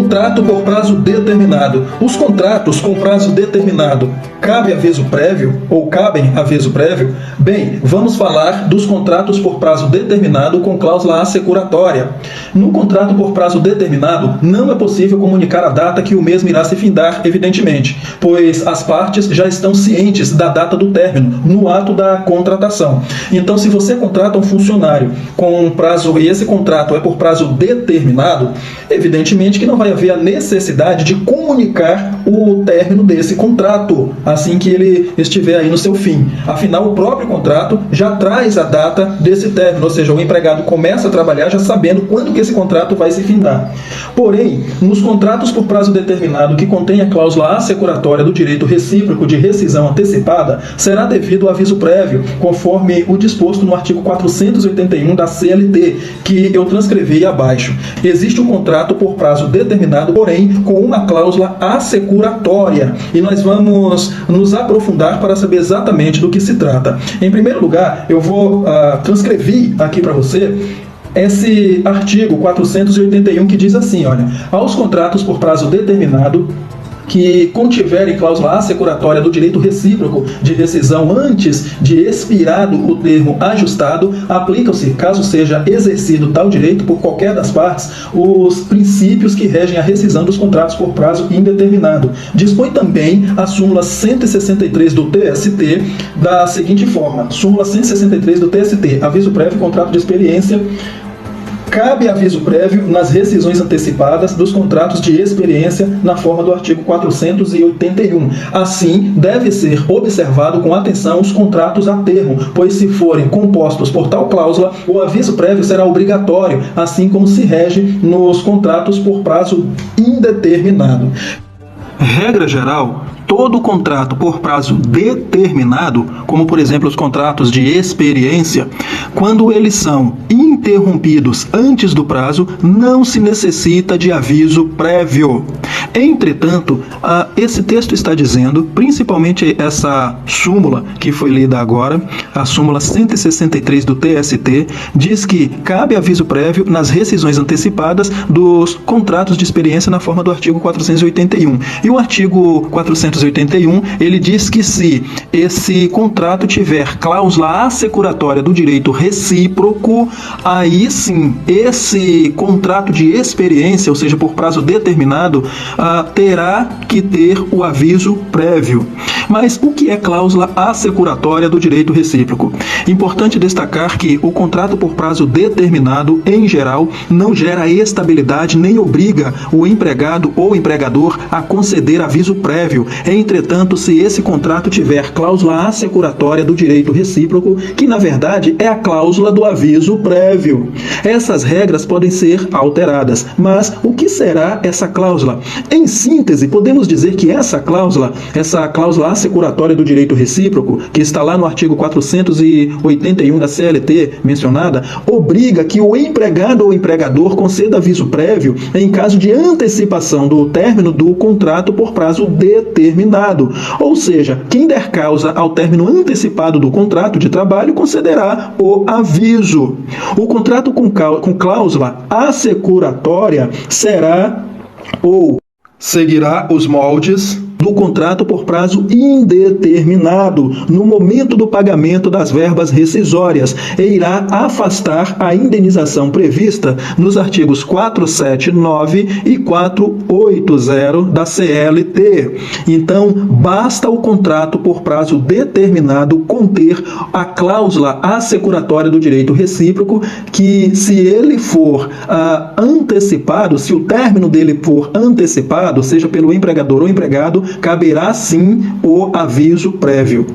Contrato por prazo determinado. Os contratos com prazo determinado, cabe aviso prévio ou cabem aviso prévio? Bem, vamos falar dos contratos por prazo determinado com cláusula assecuratória. No contrato por prazo determinado, não é possível comunicar a data que o mesmo irá se findar, evidentemente, pois as partes já estão cientes da data do término no ato da contratação. Então, se você contrata um funcionário com um prazo, e esse contrato é por prazo determinado, evidentemente que não vai haver a necessidade de comunicar o término desse contrato assim que ele estiver aí no seu fim. Afinal, o próprio contrato já traz a data desse término, ou seja, o empregado começa a trabalhar já sabendo quando que esse contrato vai se findar. Porém, nos contratos por prazo determinado que contém a cláusula assecuratória do direito recíproco de rescisão antecipada, será devido o aviso prévio, conforme o disposto no artigo 481 da CLT, que eu transcrevi abaixo. Existe um contrato por prazo determinado, porém, com uma cláusula assecuratória, e nós vamos nos aprofundar para saber exatamente do que se trata. Em primeiro lugar, eu vou transcrever aqui para você esse artigo 481 que diz assim, olha, aos contratos por prazo determinado que contiverem cláusula assecuratória do direito recíproco de rescisão antes de expirado o termo ajustado, aplicam-se, caso seja exercido tal direito por qualquer das partes, os princípios que regem a rescisão dos contratos por prazo indeterminado. Dispõe também a súmula 163 do TST da seguinte forma: súmula 163 do TST, aviso prévio, contrato de experiência. Cabe aviso prévio nas rescisões antecipadas dos contratos de experiência na forma do artigo 481. Assim, deve ser observado com atenção os contratos a termo, pois se forem compostos por tal cláusula, o aviso prévio será obrigatório, assim como se rege nos contratos por prazo indeterminado. Regra geral, todo contrato por prazo determinado, como por exemplo os contratos de experiência, quando eles são interrompidos antes do prazo, não se necessita de aviso prévio. Entretanto, esse texto está dizendo, principalmente essa súmula que foi lida agora, a súmula 163 do TST, diz que cabe aviso prévio nas rescisões antecipadas dos contratos de experiência na forma do artigo 481. E o artigo 481, ele diz que se esse contrato tiver cláusula assecuratória do direito recíproco, aí sim, esse contrato de experiência, ou seja, por prazo determinado, terá que ter o aviso prévio. Mas o que é cláusula assecuratória do direito recíproco? Importante destacar que o contrato por prazo determinado, em geral, não gera estabilidade nem obriga o empregado ou empregador a conceder aviso prévio. Entretanto, se esse contrato tiver cláusula assecuratória do direito recíproco, que na verdade é a cláusula do aviso prévio, essas regras podem ser alteradas. Mas o que será essa cláusula? Em síntese, podemos dizer que essa cláusula assecuratória do direito recíproco, que está lá no artigo 481 da CLT mencionada, obriga que o empregado ou empregador conceda aviso prévio em caso de antecipação do término do contrato por prazo determinado. Ou seja, quem der causa ao término antecipado do contrato de trabalho concederá o aviso. O contrato com cláusula assecuratória será ou seguirá os moldes do contrato por prazo indeterminado no momento do pagamento das verbas rescisórias e irá afastar a indenização prevista nos artigos 479 e 480 da CLT. Então, basta o contrato por prazo determinado conter a cláusula assecuratória do direito recíproco que, se ele for antecipado, se o término dele for antecipado, seja pelo empregador ou empregado, caberá sim o aviso prévio.